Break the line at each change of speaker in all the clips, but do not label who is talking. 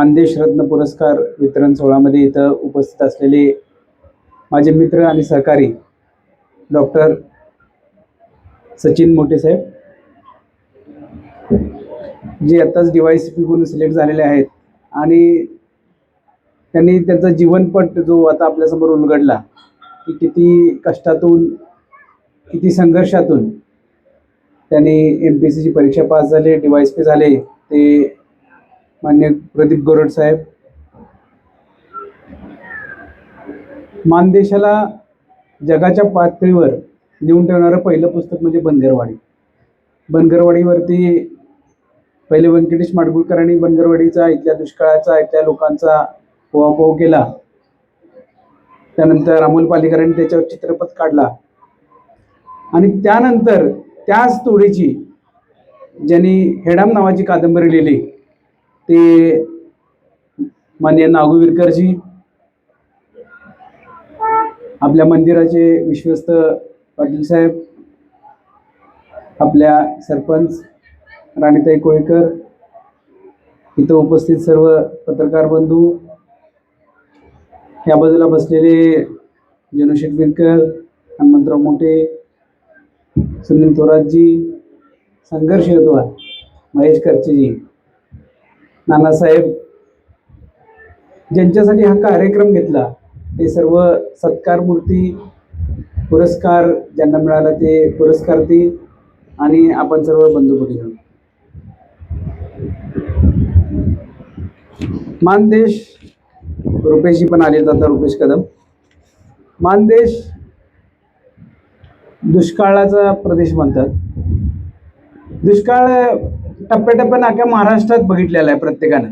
मानदेश रत्न पुरस्कार वितरण सोहळ्यामध्ये इथं उपस्थित असलेले माझे मित्र आणि सहकारी डॉक्टर सचिन मोठे साहेब, जे आत्ताच DYSP म्हणून सिलेक्ट झालेले आहेत आणि त्यांनी त्यांचा जीवनपट जो आता आपल्यासमोर उलगडला की किती कष्टातून, किती संघर्षातून त्यांनी MPSCची परीक्षा पास झाले, DYSP झाले. ते मान्य प्रदीप गोरड साहेब. मानदेशाला जगाच्या पातळीवर नेऊन ठेवणारं पहिलं पुस्तक म्हणजे बनगरवाडी. बनगरवाडीवरती पहिले व्यंकटेश माडगुळकरांनी बनगरवाडीचा, इथल्या दुष्काळाचा, इथल्या लोकांचा उहापोह केला. त्यानंतर अमोल पालेकरांनी त्याच्यावर चित्रपट काढला आणि त्यानंतर त्याच तोडीची ज्यांनी हेडाम नावाची कादंबरी लिहिली ते मान्य नागू विरकरजी, आपल्या मंदिराचे विश्वस्त पाटील साहेब, आपल्या सरपंच राणीताई कोळेकर, इथं उपस्थित सर्व पत्रकार बंधू, या बाजूला बसलेले जनशेठ विरकर, हनुमंतराव मोठे, सुनील थोरातजी, संघर्ष योद्धा महेश करचेजी, नानासाहेब, ज्यांच्यासाठी हा कार्यक्रम घेतला ते सर्व सत्कार मूर्ती, पुरस्कार ज्यांना मिळाला ते पुरस्कार्थी आणि आपण सर्व बंधू भगिनी. मानदेश, रुपेशजी पण आले आता, रुपेश कदम. मानदेश दुष्काळाचा प्रदेश म्हणतात. दुष्काळ टप्प्याटप्प्यानं अख्ख्या महाराष्ट्रात बघितलेला आहे प्रत्येकानं.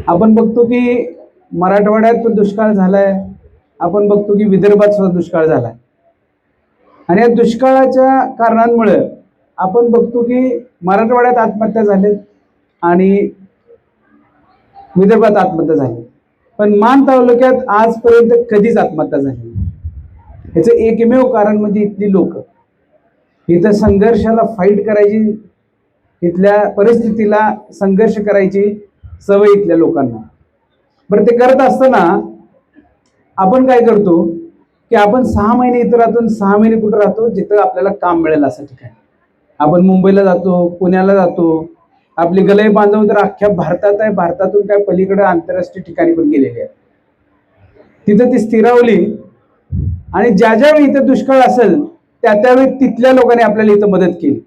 आपण बघतो की मराठवाड्यात पण दुष्काळ झालाय, आपण बघतो की विदर्भात सुद्धा दुष्काळ झालाय. आणि या दुष्काळाच्या कारणांमुळे आपण बघतो की मराठवाड्यात आत्महत्या झाल्यात आणि विदर्भात आत्महत्या झाली, पण मान तालुक्यात आजपर्यंत कधीच आत्महत्या झाली. ह्याचं एकमेव कारण म्हणजे इथली लोक. इथं संघर्षाला फाईट करायची, इथल्या परिस्थितीला संघर्ष करायची सवय इथल्या लोकांना. बरं, ते करत असताना आपण काय करतो की आपण 6 महिने इथं राहतो, 6 महिने कुठं राहतो, जिथं आपल्याला काम मिळेल असं ठिकाण. आपण मुंबईला जातो, पुण्याला जातो, आपली गलई बांधव तर अख्ख्या भारतात आहे, भारतातून काय पलीकडे आंतरराष्ट्रीय ठिकाणी पण गेलेली आहे. तिथं ती स्थिरावली आणि ज्या ज्यावेळी इथं दुष्काळ असेल त्यावेळी तिथल्या लोकांनी आपल्याला इथं मदत केली.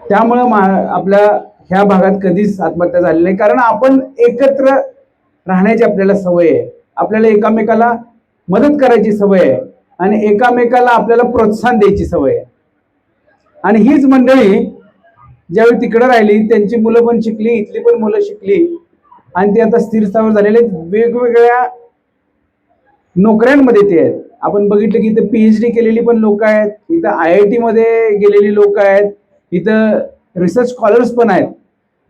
त्यामुळं आपल्या ह्या भागात कधीच आत्महत्या झाली नाही, कारण आपण एकत्र राहण्याची आपल्याला सवय आहे, आपल्याला एकामेकाला मदत करायची सवय आहे आणि एकामेकाला आपल्याला प्रोत्साहन द्यायची सवय आहे. आणि हीच मंडळी ज्यावेळी तिकडं राहिली त्यांची मुलं पण शिकली, इथली पण मुलं शिकली आणि ते आता स्थिर स्थावर झालेले वेगवेगळ्या नोकऱ्यांमध्ये ते आहेत. आपण बघितलं की इथं PhD केलेली पण लोक आहेत, इथं IIT मध्ये गेलेली लोक आहेत, इथं रिसर्च स्कॉलर्स पण आहेत.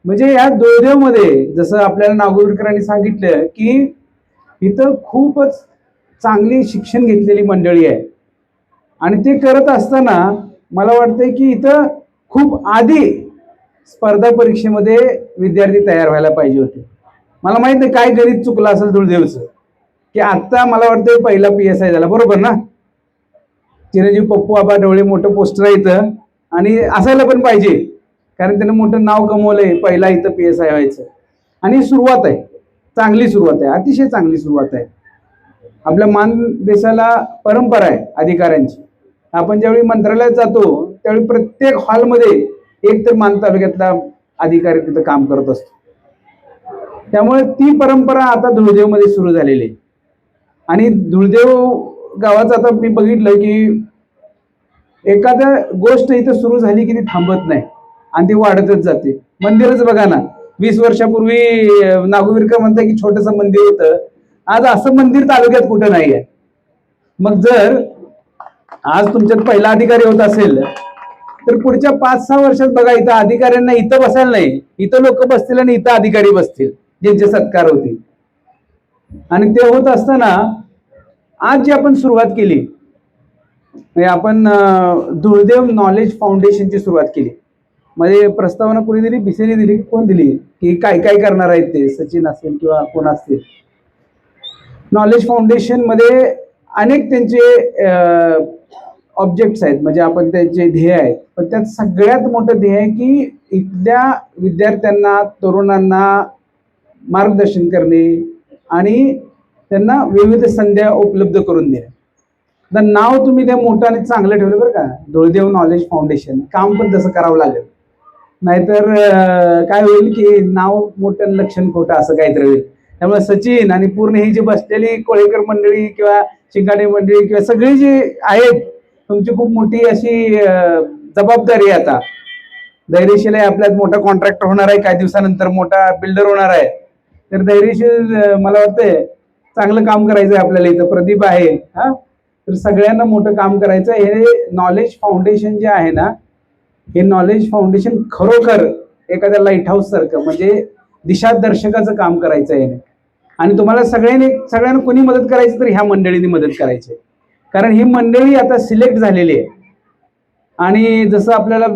म्हणजे या दुर्दैवमध्ये जसं आपल्याला नागोविरकरांनी सांगितलं की इथं खूपच चांगली शिक्षण घेतलेली मंडळी आहे आणि ते करत असताना मला वाटतंय की इथं खूप आधी स्पर्धा परीक्षेमध्ये विद्यार्थी तयार व्हायला पाहिजे होते. मला माहित नाही काय गणित चुकलं असेल दुर्दैवचं की आत्ता मला वाटतं पहिला PSI झाला, बरोबर ना? चिरंजीव पप्पू आबा डोळे मोठं पोस्टर आहे इथं आणि असायला पण पाहिजे, कारण त्यानं मोठं नाव कमवलंय, पहिला इथं PSI व्हायचं. आणि सुरुवात आहे, चांगली सुरुवात आहे, अतिशय चांगली सुरुवात आहे. आपल्या मानदेशाला परंपरा आहे अधिकाऱ्यांची. आपण ज्यावेळी मंत्रालयात जातो त्यावेळी प्रत्येक हॉलमध्ये एक तर मान तालुक्यातला अधिकारी तिथं काम करत असतो. त्यामुळे ती परंपरा आता धुळदेवमध्ये सुरू झालेली आहे. आणि धुळदेव गावाचं आता मी बघितलं की एखाद्या गोष्ट इथं सुरू झाली की ती थांबत नाही आणि ती वाढतच जाते. मंदिरच बघा ना, 20 वर्षापूर्वी नागोविरकर म्हणतात की छोटंसं मंदिर होतं, आज असं मंदिर तालुक्यात कुठं नाही आहे. मग जर आज तुमच्यात पहिला अधिकारी होत असेल तर पुढच्या 5-6 वर्षात बघा इथं अधिकाऱ्यांना इथं बसायला नाही, इथं लोक बसतील आणि इथं अधिकारी बसतील ज्यांचे सत्कार होतील. आणि ते होत असताना आज जी आपण सुरुवात केली, आपण धुळदेव नॉलेज फाउंडेशनची सुरुवात केली. मध्ये प्रस्तावना कोणी दिली, बीसीने दिली, कोण दिली, की काय काय करणार आहेत ते, सचिन असेल किंवा कोण असतील. नॉलेज फाउंडेशन मध्ये अनेक त्यांचे ऑब्जेक्ट्स आहेत, म्हणजे आपण त्यांचे ध्येय आहेत. पण त्यात सगळ्यात मोठं ध्येय आहे की इथल्या विद्यार्थ्यांना, तरुणांना मार्गदर्शन करणे आणि त्यांना विविध संध्या उपलब्ध करून देणे. तर नाव तुम्ही त्या मोठं आणि चांगलं ठेवलं बरं का, धुळदेव नॉलेज फाउंडेशन, काम पण तसं करावं लागेल. नाहीतर काय होईल की नाव मोठं लक्षण खोटं असं काहीतरी होईल. त्यामुळे सचिन आणि पूर्ण ही जी बसलेली कोळेकर मंडळी किंवा शिंगाडे मंडळी किंवा सगळी जी आहेत, तुमची खूप मोठी अशी जबाबदारी आहे. आता धैर्यशील आहे, आपल्यात मोठा कॉन्ट्रॅक्टर होणार आहे, काही दिवसानंतर मोठा बिल्डर होणार आहे. तर धैर्यशील मला वाटतंय चांगलं काम करायचं आहे आपल्याला. इथं प्रदीप आहे, हा. तर सगळ्यांना मोठं काम करायचं. हे नॉलेज फाउंडेशन जे आहे ना, हे नॉलेज फाउंडेशन खरोखर एखाद्या लाईट हाऊस सारखं, म्हणजे दिशादर्शकाचं काम करायचं आहे. आणि तुम्हाला सगळ्यांना कोणी मदत करायची, तर ह्या मंडळींनी मदत करायची. कारण ही मंडळी आता सिलेक्ट झालेली आहे. आणि जसं आपल्याला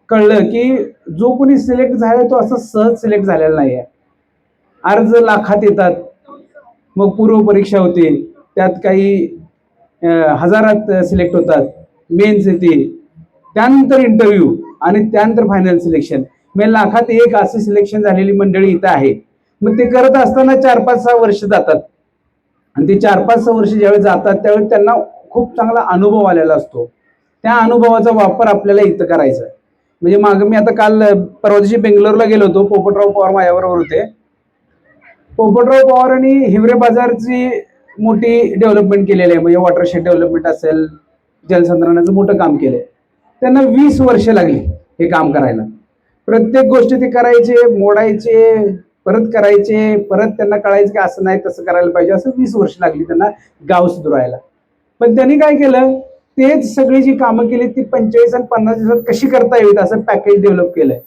कळलं की जो कोणी सिलेक्ट झालाय तो असं सहज सिलेक्ट झालेला नाही आहे. अर्ज लाखात येतात, मग पूर्व परीक्षा होते, त्यात काही हजारात सिलेक्ट होतात, मेन्स येते, त्यानंतर इंटरव्ह्यू आणि त्यानंतर फायनल सिलेक्शन. म्हणजे लाखात एक अशी सिलेक्शन झालेली मंडळी इथं आहे. मग ते करत असताना 4-5-6 वर्ष जातात. आणि ते 4-5-6 वर्ष ज्यावेळी जातात त्यावेळी त्यांना खूप चांगला अनुभव आलेला असतो. त्या अनुभवाचा वापर आपल्याला इथं करायचा आहे. म्हणजे मागं मी आता काल परवा दिवशी बेंगलोरला गेलो होतो, पोपटराव पवार माझ्याबरोबर होते. पोपटराव पवारांनी हिवरे बाजारची मोठी डेव्हलपमेंट केलेली आहे. म्हणजे वॉटरशेड डेव्हलपमेंट असेल, जलसंधारणाचं मोठं काम केलंय. त्यांना 20 वर्ष लागली हे काम करायला. प्रत्येक गोष्ट ते करायचे, मोडायचे, परत करायचे, परत त्यांना कळायचं की असं नाही तसं करायला पाहिजे, असं 20 वर्ष लागली त्यांना गाव सुधारायला. पण त्यांनी काय केलं, तेच सगळी जी कामं केली ती 45 आणि 50 दिवसात कशी करता येईल असं पॅकेज डेव्हलप केलंय.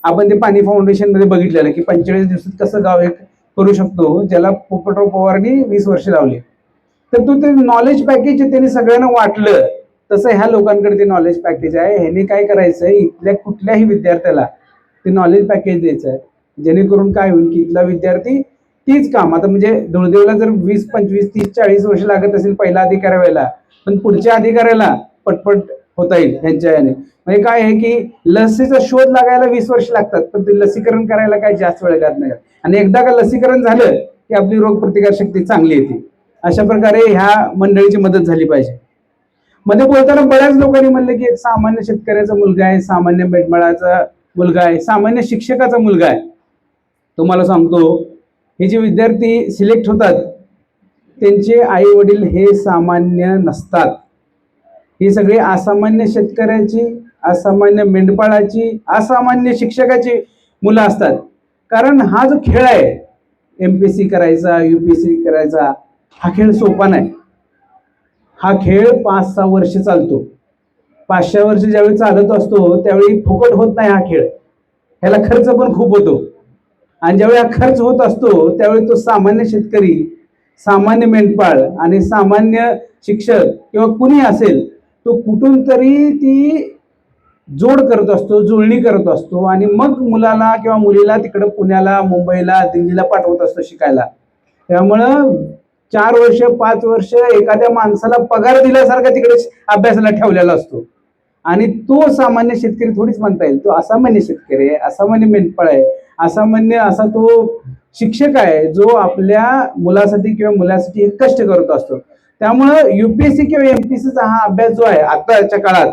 आपण ते पाणी फाउंडेशन मध्ये बघितलेलं की 45 दिवसात कसं गाव एक करू शकतो, ज्याला पोपटराव पवारांनी 20 वर्ष लावली. तर तो ते नॉलेज पॅकेज त्यांनी सगळ्यांना वाटलं. तसं ह्या लोकांकडे ते नॉलेज पॅकेज आहे. ह्यांनी काय करायचंय, इथल्या कुठल्याही विद्यार्थ्याला ते नॉलेज पॅकेज द्यायचं आहे, जेणेकरून काय होईल की इथला विद्यार्थी तीच काम, आता म्हणजे धुळदेवला जर 20, 25, 30, 40 वर्ष लागत असेल पहिला अधिकारी व्हायला, पण पुढच्या अधिकाऱ्याला पटपट होता येईल ह्यांच्या याने. म्हणजे काय आहे की लसीचा शोध लागायला 20 वर्ष लागतात, पण ते लसीकरण करायला काय जास्त वेळ लागत नाही. आणि एकदा का लसीकरण झालं की आपली रोगप्रतिकार शक्ती चांगली येते. अशा प्रकारे ह्या मंडळीची मदत झाली पाहिजे. मध्ये बोलताना बऱ्याच लोकांनी म्हणलं की एक सामान्य शेतकऱ्याचा मुलगा आहे, सामान्य मेटमळाचा मुलगा आहे, सामान्य शिक्षकाचा मुलगा आहे. तुम्हाला सांगतो, हे जे विद्यार्थी सिलेक्ट होतात त्यांचे आई वडील हे सामान्य नसतात. ही सगळी असामान्य शेतकऱ्याची, असामान्य मेंढपाळाची, असामान्य शिक्षकाची मुलं असतात. कारण हा जो खेळ आहे, MPSC करायचा, UPSC करायचा, हा खेळ सोपा नाही. हा खेळ 5-6 वर्ष चालतो. 5-6 वर्ष ज्यावेळी चालत असतो त्यावेळी फुकट होत नाही हा खेळ. ह्याला खर्च पण खूप होतो. आणि ज्यावेळी हा खर्च होत असतो त्यावेळी तो सामान्य शेतकरी, सामान्य मेंढपाळ आणि सामान्य शिक्षक किंवा कुणी असेल, तो कुठून तरी ती जोड करत असतो, जुळणी करत असतो आणि मग मुलाला किंवा मुलीला तिकडं पुण्याला, मुंबईला, दिल्लीला पाठवत असतो शिकायला. त्यामुळं 4 वर्ष, 5 वर्ष एखाद्या माणसाला पगार दिल्यासारखा तिकडे अभ्यासाला ठेवलेला असतो. आणि तो सामान्य शेतकरी थोडीच म्हणता येईल, तो असामान्य शेतकरी आहे, असामान्य मेंढपाळ आहे, असामान्य असा तो शिक्षक आहे जो आपल्या मुलासाठी किंवा मुलासाठी कष्ट करत असतो. त्यामुळं UPSC किंवा MPSCचा हा अभ्यास जो आहे आताच्या काळात,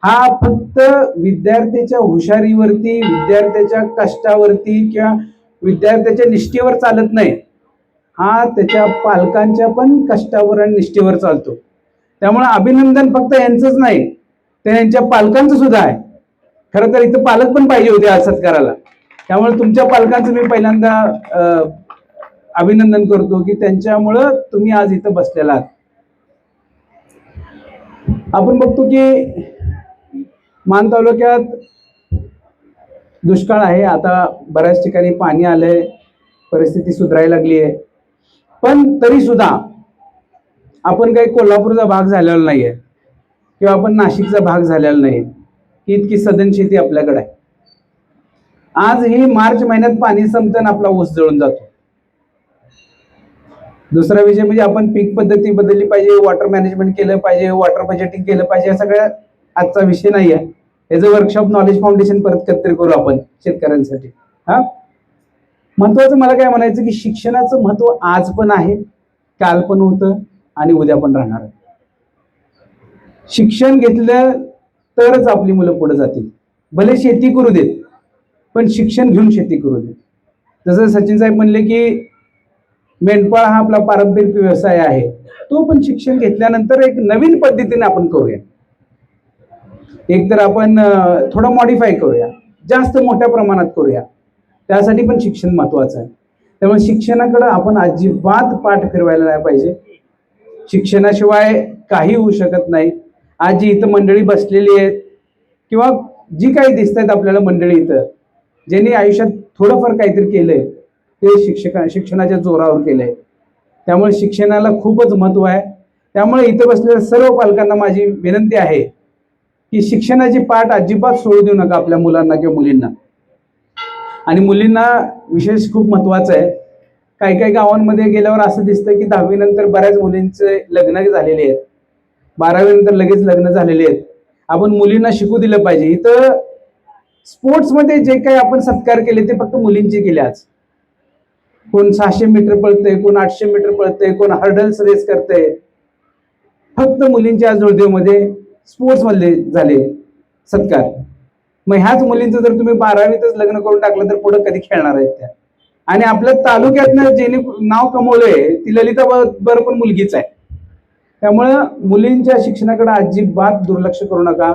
हा फक्त विद्यार्थ्याच्या हुशारीवरती, विद्यार्थ्याच्या कष्टावरती किंवा विद्यार्थ्याच्या निष्ठेवर चालत नाही. हा त्याच्या पालकांच्या पण कष्टावर आणि निष्ठेवर चालतो. त्यामुळे अभिनंदन फक्त यांचंच नाही, तर यांच्या पालकांचं सुद्धा आहे. खरं तर इथं पालक पण पाहिजे होते आज सत्काराला. त्यामुळे तुमच्या पालकांचं मी पहिल्यांदा अभिनंदन करतो की त्यांच्यामुळं तुम्ही आज इथं बसलेला आहात. आपण बघतो की मान तालुक्यात दुष्काळ आहे. आता बऱ्याच ठिकाणी पाणी आलंय, परिस्थिती सुधारायला लागली आहे. पण तरी सुद्धा आपण काही कोल्हापूरचा भाग झालेला नाहीये किंवा आपण नाशिकचा भाग झालेला नाही. की इतकी सधन शेती आपल्याकडे आहे. आज ही मार्च महिन्यात पाणी संपताना आपला ऊस जळून जातो. दुसरा विषय म्हणजे आपण पीक पद्धती बदलली पाहिजे, वॉटर मॅनेजमेंट केलं पाहिजे, वॉटर बजेटिंग केलं पाहिजे, या सगळ्या आजचा विषय नाही आहे. याचं वर्कशॉप नॉलेज फाउंडेशन परत कधी करू आपण शेतकऱ्यांसाठी. हा, महत्वाचं मला काय म्हणायचं की शिक्षणाचं महत्व आज पण आहे, काल पण होतं आणि उद्या पण राहणार आहे. शिक्षण घेतलं तरच आपली मुलं पुढे जातील. भले शेती करू देत, पण शिक्षण घेऊन शेती करू देत. जसं सचिन साहेब म्हणले की मेंढपाळ हा आपला पारंपरिक व्यवसाय आहे, तो पण शिक्षण घेतल्यानंतर एक नवीन पद्धतीने आपण करूया. एक तर आपण थोडं मॉडिफाय करूया, जास्त मोठ्या प्रमाणात करूया. त्यासाठी पण शिक्षण महत्वाचं आहे. त्यामुळे शिक्षणाकडे आपण अजिबात पाठ फिरवायला नाही पाहिजे. शिक्षणाशिवाय काही होऊ शकत नाही. आज जी इथं मंडळी बसलेली आहेत किंवा जी काही दिसत आहेत आपल्याला मंडळी इथं, ज्यांनी आयुष्यात थोडंफार काहीतरी केलंय ते शिक्षणाच्या जोरावर केलंय. त्यामुळे शिक्षणाला खूपच महत्व आहे. त्यामुळे इथं बसलेल्या सर्व पालकांना माझी विनंती आहे की शिक्षणाची पाठ अजिबात सोडू देऊ नका आपल्या मुलांना किंवा मुलींना. आणि मुलींना विशेष खूप महत्वाचं आहे. काही काही गावांमध्ये गेल्यावर असं दिसतं की 10वी नंतर बऱ्याच मुलींचे लग्न झालेले आहेत, 12वी नंतर लगेच लग्न झालेले आहेत. आपण मुलींना शिकू दिलं पाहिजे. इथं स्पोर्ट्समध्ये जे काही आपण सत्कार केले ते फक्त मुलींचे केले. आज कोण 600 मीटर पळतंय, कोण 800 मीटर पळतंय, कोण हर्डल्स रेस करतंय. फक्त मुलींच्या आज जोडदेवमध्ये स्पोर्ट्स मधले झाले सत्कार. मग ह्याच मुलींचं जर तुम्ही 12वीतच लग्न करून टाकलं तर पुढे कधी खेळणार आहेत त्या? आणि आपल्या तालुक्यातनं जेणे नाव कमवलंय ती ललिता बर पण मुलगीच आहे. त्यामुळं मुलींच्या शिक्षणाकडे अजिबात दुर्लक्ष करू नका.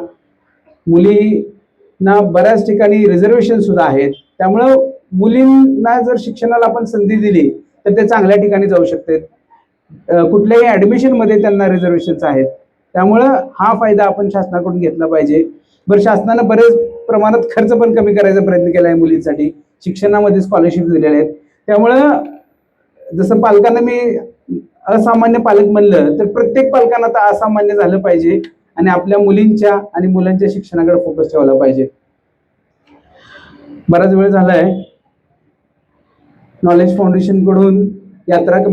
मुलींना बऱ्याच ठिकाणी रिझर्वेशन सुद्धा आहेत. त्यामुळं मुलींना जर शिक्षणाला आपण संधी दिली तर ते चांगल्या ठिकाणी जाऊ शकते. कुठल्याही ऍडमिशन मध्ये त्यांना रिझर्वेशन्स आहेत. त्यामुळं हा फायदा आपण शासनाकडून घेतला पाहिजे. बरं, शासनानं बरेच प्रमाणात खर्च पण कमी करायचा प्रयत्न केला आहे मुलींसाठी. शिक्षणामध्ये स्कॉलरशिप दिलेले आहेत. त्यामुळं जसं पालकांना मी असामान्य पालक म्हणलं तर प्रत्येक पालकांना आता असामान्य झालं पाहिजे आणि आपल्या मुलींच्या आणि मुलांच्या शिक्षणाकडे फोकस ठेवला पाहिजे. बराच वेळ झालाय. नॉलेज फाउंडेशन कडून, यात्रा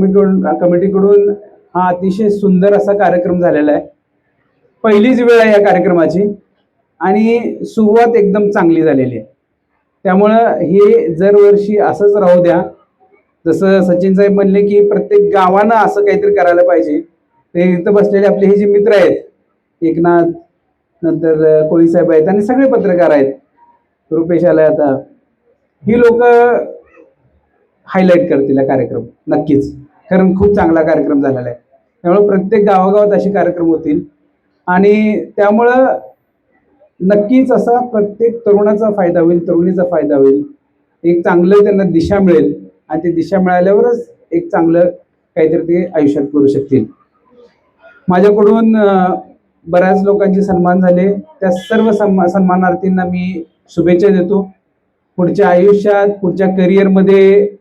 कमिटीकडून हा अतिशय सुंदर असा कार्यक्रम झालेला आहे. पहिलीच वेळ आहे या कार्यक्रमाची आणि सुरुवात एकदम चांगली झालेली आहे. त्यामुळं हे दरवर्षी असंच राहू द्या. जसं सचिन साहेब म्हणले की प्रत्येक गावानं असं काहीतरी करायला पाहिजे. ते इथं बसलेले आपले हे जे मित्र आहेत, एकनाथ, नंतर कोळी साहेब आहेत आणि सगळे पत्रकार आहेत, रुपेश आलाय आता, ही लोक हायलाईट करतील हा कार्यक्रम नक्कीच. कारण खूप चांगला कार्यक्रम झालेला आहे. त्यामुळे प्रत्येक गावागावात असे कार्यक्रम होतील आणि त्यामुळं नक्कीच असा प्रत्येक तरुणाचा फायदा होईल, तरुणीचा फायदा होईल. एक चांगलं त्यांना दिशा मिळेल आणि ती दिशा मिळाल्यावरच एक चांगलं काहीतरी ते आयुष्यात करू शकतील. माझ्याकडून बऱ्याच लोकांचे सन्मान झाले. त्या सर्व सन्मानार्थींना मी शुभेच्छा देतो. पुढच्या आयुष्यात, पुढच्या करिअरमध्ये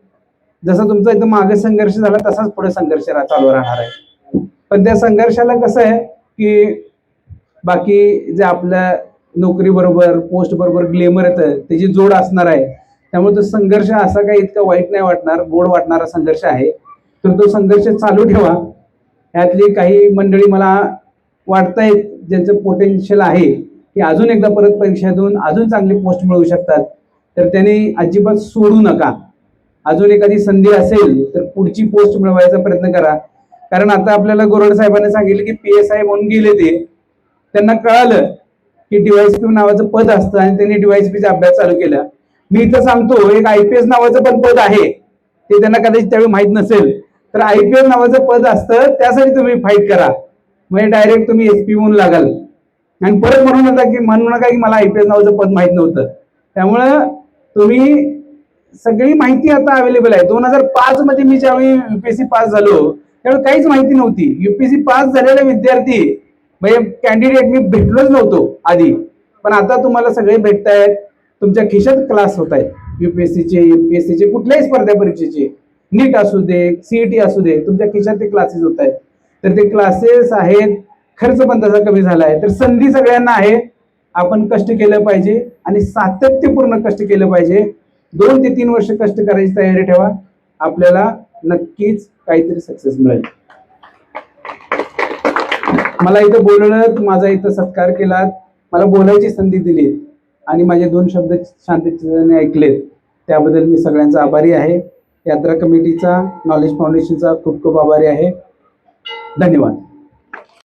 जसा तुमचा इथं मागे संघर्ष झाला तसाच पुढे संघर्ष चालू राहणार आहे. पण त्या संघर्षाला कसं आहे की बाकी जे आपल्या नोकरी बरोबर, पोस्ट बरोबर ग्लेमर येतं त्याची जोड असणार आहे. त्यामुळे तो संघर्ष असा काही इतका वाईट नाही वाटणार, गोड वाटणारा संघर्ष आहे. तर तो संघर्ष चालू ठेवा. यातली काही मंडळी मला वाटतायत ज्यांचं पोटेन्शियल आहे की अजून एकदा परत परीक्षा देऊन अजून चांगली पोस्ट मिळवू शकतात, तर त्यांनी अजिबात सोडू नका. अजून एखादी संधी असेल तर पुढची पोस्ट मिळवायचा प्रयत्न करा. कारण आता आपल्याला गोरड साहेबांनी सांगितलं की PSI म्हणून गेले ते, त्यांना कळालं की DYSP नावाचं पद असतं आणि त्यांनी DYSPचा अभ्यास चालू केला. मी इथं सांगतो एक IPS नावाचं पण पद आहे, ते त्यांना कदाचित त्यावेळी माहित नसेल. तर IPS नावाचं पद असतं, त्यासाठी तुम्ही फाईट करा. म्हणजे डायरेक्ट तुम्ही SP म्हणून लागाल आणि परत म्हणू नका की मला IPS नावाचं पद माहित नव्हतं. त्यामुळं तुम्ही सगळी माहिती आता अवेलेबल आहे. 2005 मध्ये मी ज्यावेळी UPSC पास झालो त्यावेळी काहीच माहिती नव्हती. UPSC पास झालेला विद्यार्थी म्हणजे कॅन्डिडेट मी भेटलोच नव्हतो आधी. पण आता तुम्हाला सगळे भेटतायत, तुमच्या खिशात क्लास होत आहेत. UPSCचे, UPSCचे, कुठल्याही स्पर्धा परीक्षेचे, नीट असू दे, CET असू दे, तुमच्या खिशात ते क्लासेस होत आहेत. तर ते क्लासेस आहेत, खर्च पण तसा कमी झाला आहे. तर संधी सगळ्यांना आहे. आपण कष्ट केलं पाहिजे आणि सातत्यपूर्ण कष्ट केलं पाहिजे. 2 ते 3 वर्ष कष्ट करायची तयारी ठेवा, आपल्याला नक्कीच काहीतरी सक्सेस मिळेल. मला इथं बोलवलं, माझा इथं सत्कार केलात, मला बोलायची संधी दिली आणि माझे 2 शब्द शांततेने ऐकलेत, त्याबद्दल मी सगळ्यांचा आभारी आहे. यात्रा कमिटीचा, नॉलेज फाउंडेशनचा खूप खूप आभारी आहे. धन्यवाद.